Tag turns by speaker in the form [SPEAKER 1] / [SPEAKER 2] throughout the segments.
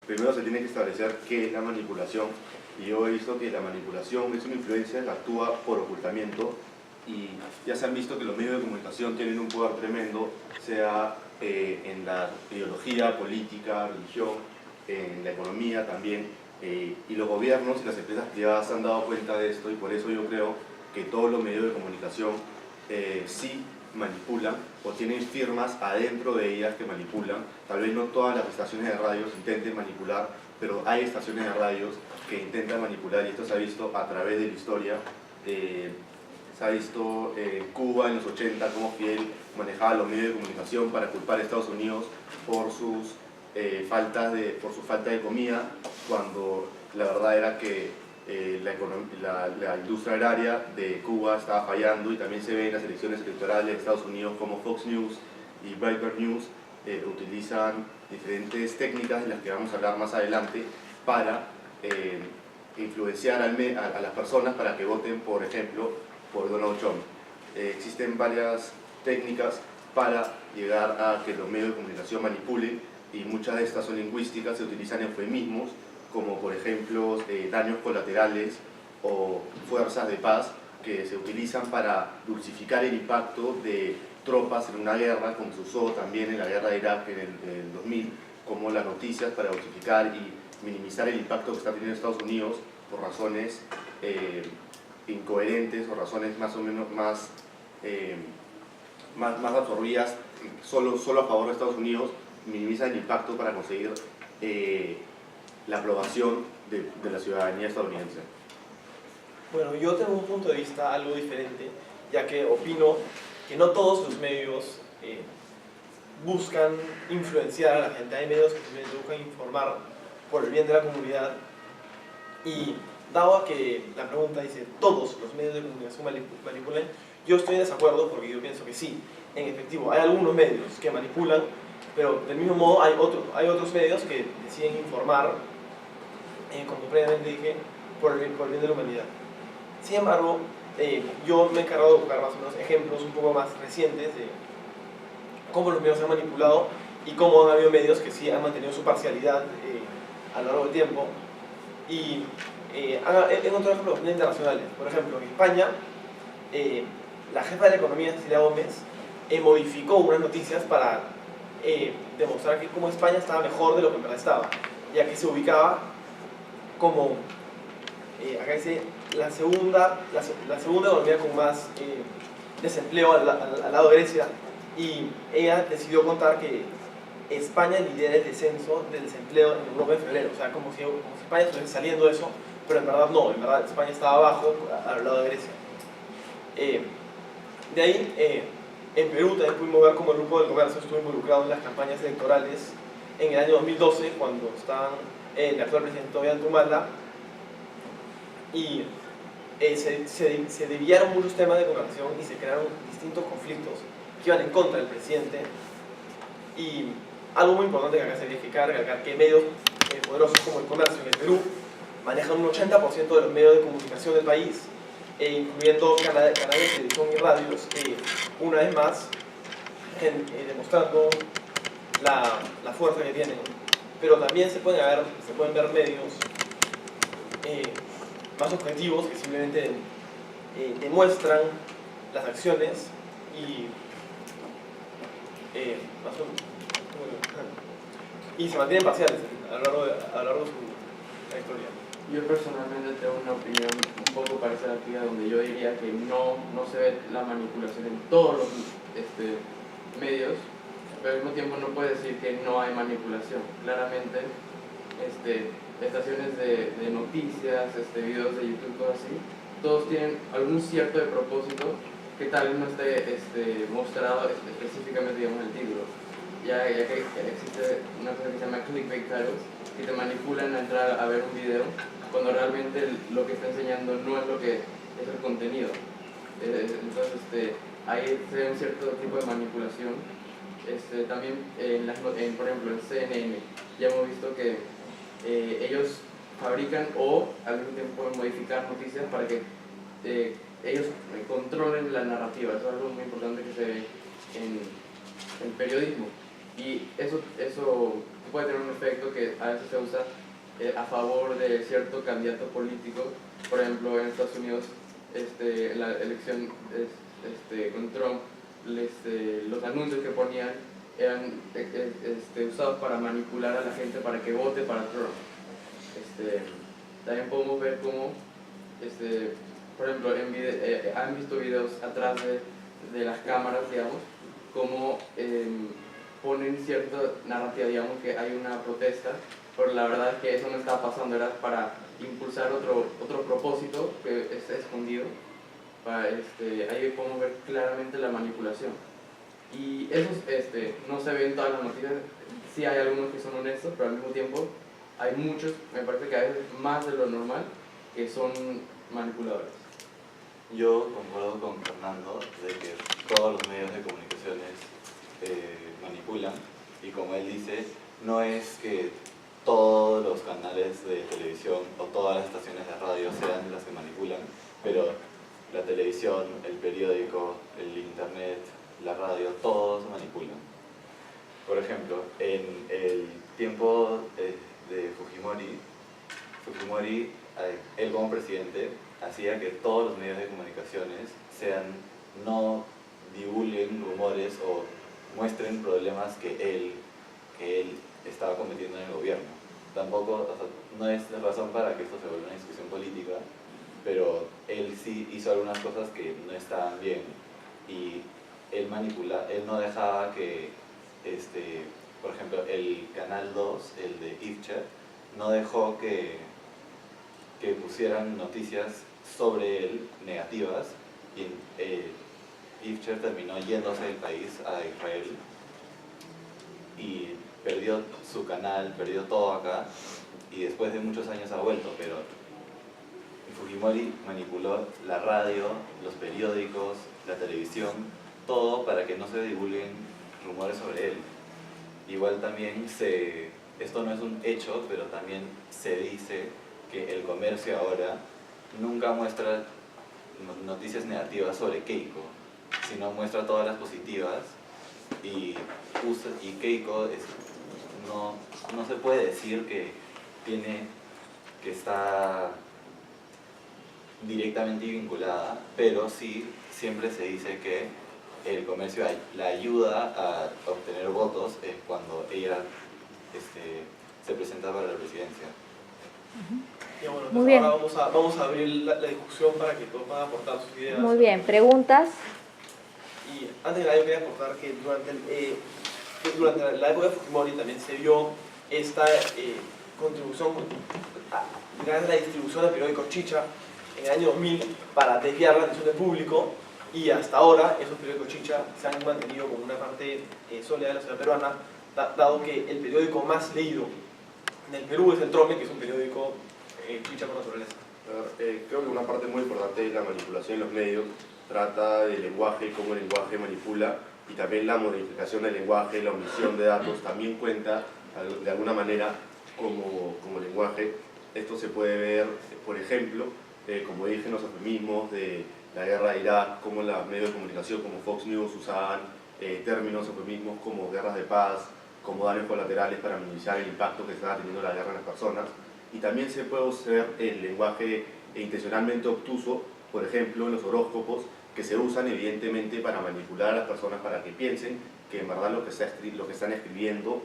[SPEAKER 1] primero se tiene que establecer qué es la manipulación. Y yo he visto que la manipulación es una influencia que actúa por ocultamiento, y ya se han visto que los medios de comunicación tienen un poder tremendo, sea en la ideología, política, religión, en la economía también, y los gobiernos y las empresas privadas se han dado cuenta de esto, y por eso yo creo que todos los medios de comunicación sí manipulan o tienen firmas adentro de ellas que manipulan. Tal vez no todas las estaciones de radios intenten manipular, pero hay estaciones de radios que intentan manipular, y esto se ha visto a través de la historia. Se ha visto Cuba en los 80, cómo Fidel manejaba los medios de comunicación para culpar a Estados Unidos por su falta de comida, cuando la verdad era que la industria agraria de Cuba estaba fallando. Y también se ve en las elecciones electorales de Estados Unidos como Fox News y Breitbart News utilizan diferentes técnicas de las que vamos a hablar más adelante para influenciar a las personas para que voten, por ejemplo, por Donald Trump. Existen varias técnicas para llegar a que los medios de comunicación manipulen, y muchas de estas son lingüísticas. Se utilizan eufemismos como, por ejemplo, daños colaterales o fuerzas de paz, que se utilizan para dulcificar el impacto de tropas en una guerra, como se usó también en la guerra de Irak en el 2000, como las noticias, para dulcificar y minimizar el impacto que está teniendo Estados Unidos por razones incoherentes o razones más o menos más absorbidas solo a favor de Estados Unidos. Minimizan el impacto para conseguir la aprobación de la ciudadanía estadounidense.
[SPEAKER 2] Bueno, yo tengo un punto de vista algo diferente, ya que opino que no todos los medios buscan influenciar a la gente. Hay medios que simplemente buscan informar por el bien de la comunidad, y dado a que la pregunta dice todos los medios de comunicación manipulan, yo estoy en desacuerdo, porque yo pienso que sí, en efectivo, hay algunos medios que manipulan, pero del mismo modo hay otros medios que deciden informar, como previamente dije, por el bien de la humanidad. Sin embargo, yo me he encargado de buscar más o menos ejemplos un poco más recientes de cómo los medios se han manipulado y cómo han habido medios que sí han mantenido su parcialidad a lo largo del tiempo. Y he encontrado ejemplos internacionales. Por ejemplo, en España, la jefa de la economía, Cecilia Gómez, modificó unas noticias para demostrar que como España estaba mejor de lo que en verdad estaba, ya que se ubicaba como, acá dice, la segunda economía con más desempleo al lado de Grecia, y ella decidió contar que España lidera el descenso del desempleo en Europa en febrero, o sea, como si España estuviese saliendo de eso, pero en verdad no, en verdad España estaba abajo al lado de Grecia. De ahí, en Perú también pudimos ver cómo el Grupo del Comercio estuvo involucrado en las campañas electorales en el año 2012, cuando estaban el actual presidente Ollanta Humala, y se desviaron muchos temas de conversación y se crearon distintos conflictos que iban en contra del presidente. Y algo muy importante que acá se tiene que recalcar, que medios poderosos como el Comercio en el Perú manejan un 80% de los medios de comunicación del país, incluyendo canales de televisión y radios, una vez más demostrando la fuerza que tienen. Pero también se pueden ver medios más objetivos, que simplemente demuestran las acciones y se mantienen parciales a lo largo de su trayectoria.
[SPEAKER 3] Yo personalmente tengo una opinión un poco parecida a la tuya, donde yo diría que no se ve la manipulación en todos los medios, pero al mismo tiempo no puede decir que no hay manipulación. Claramente, estaciones de noticias, videos de YouTube, todo así, todos tienen algún cierto de propósito que tal vez no esté mostrado específicamente, digamos, en el título. Ya que existe una cosa que se llama clickbait titles, que te manipulan a entrar a ver un video cuando realmente lo que está enseñando no es lo que es el contenido. Entonces, ahí se ve un cierto tipo de manipulación. También, por ejemplo, en CNN, ya hemos visto que ellos fabrican o al mismo tiempo pueden modificar noticias para que ellos controlen la narrativa. Eso es algo muy importante que se ve en el periodismo. Y eso puede tener un efecto que a veces se usa a favor de cierto candidato político. Por ejemplo, en Estados Unidos, la elección con Trump, los anuncios que ponían eran usados para manipular a la gente para que vote para Trump. También podemos ver cómo, por ejemplo, han visto videos atrás de las cámaras, digamos, cómo ponen cierta narrativa, digamos, que hay una protesta, pero la verdad es que eso no estaba pasando, era para impulsar otro propósito que está escondido. Ahí podemos ver claramente la manipulación. Y eso no se ve en todas las noticias, sí hay algunos que son honestos, pero al mismo tiempo hay muchos, me parece que a veces más de lo normal, que son manipuladores.
[SPEAKER 4] Yo concuerdo con Fernando de que todos los medios de comunicaciones manipulan, y como él dice, no es que todos los canales de televisión o todas las estaciones de radio sean las que manipulan, pero la televisión, el periódico, el internet, la radio, todos manipulan. Por ejemplo, en el tiempo de Fujimori, él como presidente, hacía que todos los medios de comunicaciones no divulguen rumores o muestren problemas que él estaba cometiendo en el gobierno. Tampoco, o sea, no es razón para que esto se vuelva una discusión política, pero él sí hizo algunas cosas que no estaban bien y él no dejaba que, por ejemplo, el Canal 2, el de Ifcher, no dejó que pusieran noticias sobre él negativas, y Ifcher terminó yéndose del país a Israel y perdió su canal, perdió todo acá, y después de muchos años ha vuelto, pero Fujimori manipuló la radio, los periódicos, la televisión, todo para que no se divulguen rumores sobre él. Igual también esto no es un hecho, pero también se dice que el comercio ahora nunca muestra noticias negativas sobre Keiko, sino muestra todas las positivas, y Keiko no se puede decir que está directamente vinculada, pero sí siempre se dice que el comercio la ayuda a obtener votos cuando ella se presenta para la presidencia.
[SPEAKER 2] Y bueno,
[SPEAKER 5] Muy bien.
[SPEAKER 2] ahora vamos a abrir la discusión para que todos puedan aportar sus ideas.
[SPEAKER 5] Muy bien, ¿preguntas?
[SPEAKER 2] Y antes de nada yo quería aportar que durante la época de Fujimori también se vio esta contribución gracias a la distribución del periódico Chicha en el año 2000 para desviar la atención del público, y hasta ahora esos periódicos Chicha se han mantenido como una parte sólida de la sociedad peruana, dado que el periódico más leído en el Perú es el Trome, que es un periódico Chicha por naturaleza.
[SPEAKER 1] Creo que una parte muy importante de la manipulación en los medios trata del lenguaje, cómo el lenguaje manipula, y también la modificación del lenguaje, la omisión de datos también cuenta de alguna manera como lenguaje. Esto se puede ver, por ejemplo, como dije, en los eufemismos de la guerra de Irak, como los medios de comunicación como Fox News usaban términos eufemismos como guerras de paz, como daños colaterales para minimizar el impacto que estaba teniendo la guerra en las personas. Y también se puede usar el lenguaje intencionalmente obtuso, por ejemplo, en los horóscopos, que se usan evidentemente para manipular a las personas para que piensen que en verdad lo que están escribiendo,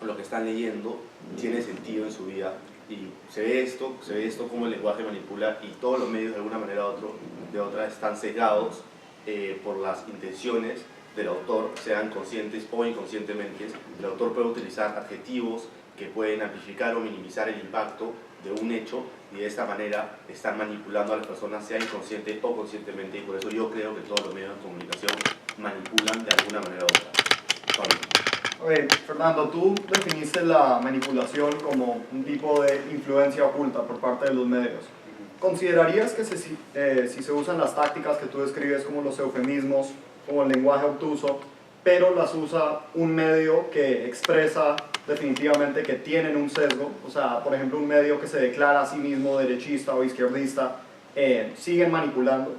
[SPEAKER 1] lo que están leyendo, tiene sentido en su vida. Y se ve esto como el lenguaje manipula, y todos los medios de alguna manera de otra están sesgados por las intenciones del autor, sean conscientes o inconscientemente. El autor puede utilizar adjetivos que pueden amplificar o minimizar el impacto de un hecho, y de esta manera están manipulando a las personas, sea inconsciente o conscientemente, y por eso yo creo que todos los medios de comunicación manipulan de alguna manera u otra.
[SPEAKER 6] Okay, Fernando, tú definiste la manipulación como un tipo de influencia oculta por parte de los medios. ¿Considerarías que si se usan las tácticas que tú describes como los eufemismos, como el lenguaje obtuso, pero las usa un medio que expresa definitivamente que tienen un sesgo, o sea, por ejemplo, un medio que se declara a sí mismo derechista o izquierdista, siguen manipulando?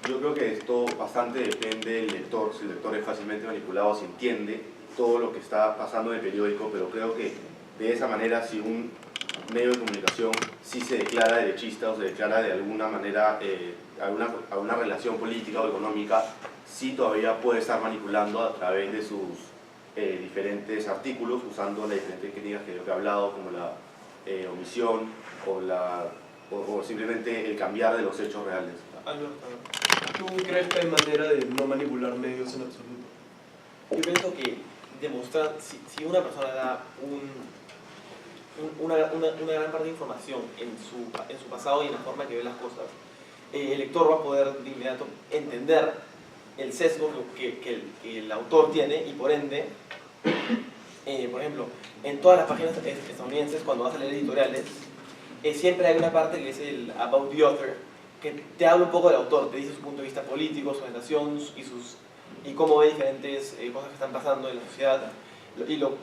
[SPEAKER 1] Yo creo que esto bastante depende del lector, si el lector es fácilmente manipulado, si entiende todo lo que está pasando en el periódico, pero creo que de esa manera, si un medio de comunicación sí se declara derechista o se declara de alguna manera alguna relación política o económica, sí todavía puede estar manipulando a través de sus diferentes artículos, usando las diferentes técnicas que yo he hablado, como la omisión o simplemente el cambiar de los hechos reales.
[SPEAKER 2] Alberto, ¿tú crees que hay manera de no manipular medios en absoluto? Yo pienso que demostrar, si una persona da una gran parte de información en su pasado y en la forma que ve las cosas, el lector va a poder de inmediato entender el sesgo que el autor tiene y por ende, por ejemplo, en todas las páginas estadounidenses, cuando vas a leer editoriales, siempre hay una parte que es el About the Author, que te habla un poco del autor, te dice su punto de vista político, su orientación y cómo ve diferentes cosas que están pasando en la sociedad.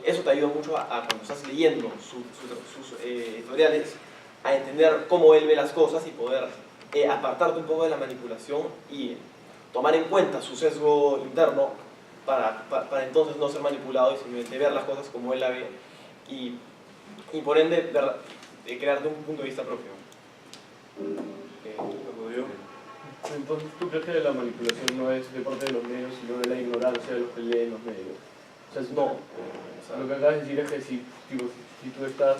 [SPEAKER 2] Eso te ayuda mucho a cuando estás leyendo sus editoriales, a entender cómo él ve las cosas y poder apartarte un poco de la manipulación y tomar en cuenta su sesgo interno para entonces no ser manipulado y simplemente ver las cosas como él la ve y por ende crearte un punto de vista propio.
[SPEAKER 5] Entonces, ¿tú crees que la manipulación no es de parte de los medios, sino de la ignorancia de los que leen los medios? O sea, lo que acabas de decir es que si tú estás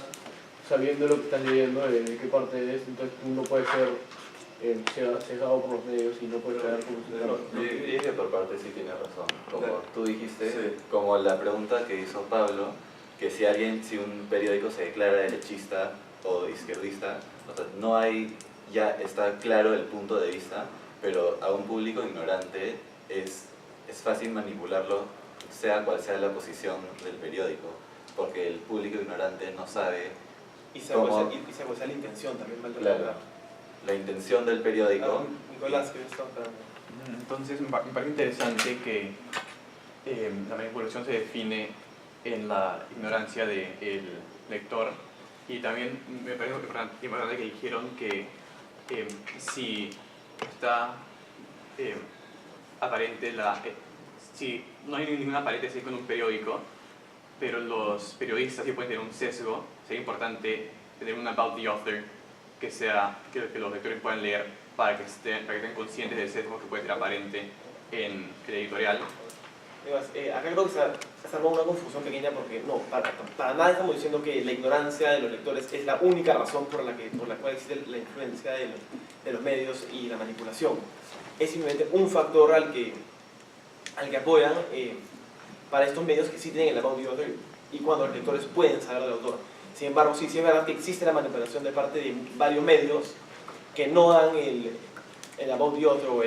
[SPEAKER 5] sabiendo lo que estás leyendo, de qué parte es, entonces tú no puedes ser cegado por los medios y no puedes quedar como si
[SPEAKER 4] Yo diría que por parte sí tiene razón. Como
[SPEAKER 1] Claro.
[SPEAKER 4] tú dijiste,
[SPEAKER 1] Sí.
[SPEAKER 4] como la pregunta que hizo Pablo, que si un periódico se declara derechista o izquierdista, o sea, no hay, ya está claro el punto de vista, pero a un público ignorante es fácil manipularlo, sea cual sea la posición del periódico, porque el público ignorante no sabe
[SPEAKER 2] Y sea cual sea la intención también, vale
[SPEAKER 4] Claro. la intención del periódico.
[SPEAKER 2] Nicolás, que está hablando.
[SPEAKER 7] Entonces me parece interesante que la manipulación se define en la ignorancia del lector y también me parece importante que dijeron que si está aparente si no hay ninguna aparente sesgo en un periódico, pero los periodistas sí pueden tener un sesgo, sería importante tener un about the author que los lectores puedan leer para que estén conscientes del sesgo que puede ser aparente en el editorial.
[SPEAKER 2] Además, acá creo que se ha armado una confusión pequeña porque no, para nada estamos diciendo que la ignorancia de los lectores es la única razón por la cual existe la influencia de los medios y la manipulación. Es simplemente un factor al que apoyan para estos medios que sí tienen el about the author y cuando los lectores pueden saber del autor. Sin embargo, sí es verdad que existe la manipulación de parte de varios medios que no dan el about the author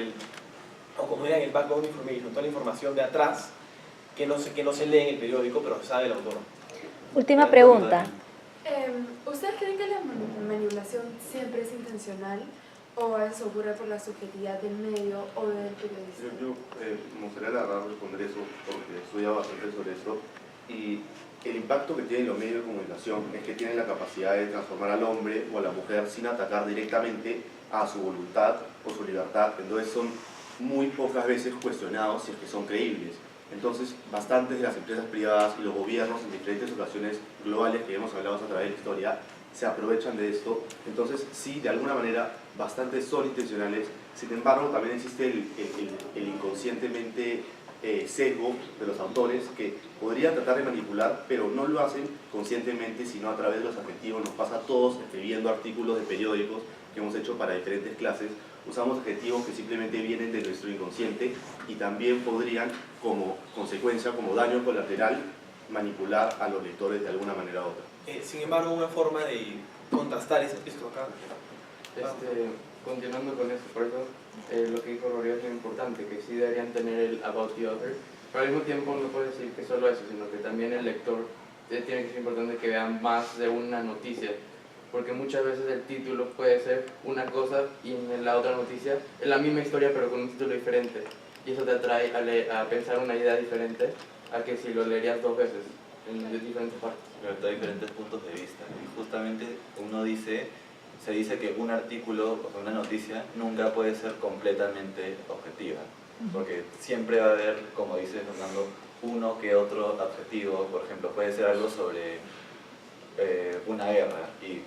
[SPEAKER 2] o como digan el background information, toda la información de atrás que no se lee en el periódico, pero se sabe el autor.
[SPEAKER 8] Última pregunta.
[SPEAKER 9] ¿Ustedes creen que la manipulación siempre es intencional o eso ocurre por la subjetividad del medio o del periodista?
[SPEAKER 1] Yo me gustaría la verdad responder eso porque he estudiado bastante sobre esto y el impacto que tienen los medios de comunicación es que tienen la capacidad de transformar al hombre o a la mujer sin atacar directamente a su voluntad o su libertad, entonces son muy pocas veces cuestionados si es que son creíbles. Entonces, bastantes de las empresas privadas y los gobiernos en diferentes ocasiones globales que hemos hablado a través de la historia se aprovechan de esto. Entonces, sí, de alguna manera, bastantes son intencionales. Sin embargo, también existe el inconscientemente sesgo de los autores que podrían tratar de manipular, pero no lo hacen conscientemente, sino a través de los adjetivos. Nos pasa a todos escribiendo artículos de periódicos que hemos hecho para diferentes clases. Usamos adjetivos que simplemente vienen de nuestro inconsciente y también podrían, como consecuencia, como daño colateral, manipular a los lectores de alguna manera u otra.
[SPEAKER 2] Sin embargo, una forma de contrastar esto acá.
[SPEAKER 3] Continuando con eso, por eso lo que dijo Rodrigo es muy importante, que sí deberían tener el about the author, pero al mismo tiempo no puede decir que solo eso, sino que también el lector tiene que ser importante que vean más de una noticia, porque muchas veces el título puede ser una cosa y en la otra noticia es la misma historia pero con un título diferente, y eso te atrae a pensar una idea diferente a que si lo leerías dos veces en diferentes partes.
[SPEAKER 4] Pero hay diferentes puntos de vista y justamente uno dice, se dice que un artículo o una noticia nunca puede ser completamente objetiva, porque siempre va a haber, como dice Fernando, uno que otro adjetivo. Por ejemplo, puede ser algo sobre una guerra y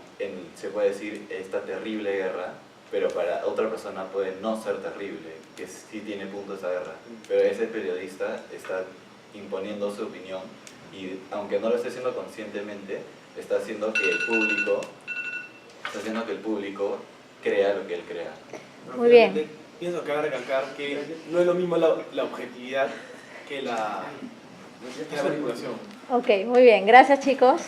[SPEAKER 4] se puede decir esta terrible guerra, pero para otra persona puede no ser terrible, que sí tiene punto esa guerra, pero ese periodista está imponiendo su opinión y aunque no lo esté haciendo conscientemente, está haciendo que el público crea lo que él crea.
[SPEAKER 8] Muy bien.
[SPEAKER 2] Pienso que cabe recalcar que no es lo mismo la objetividad que la manipulación.
[SPEAKER 8] Ok, muy bien. Gracias, chicos.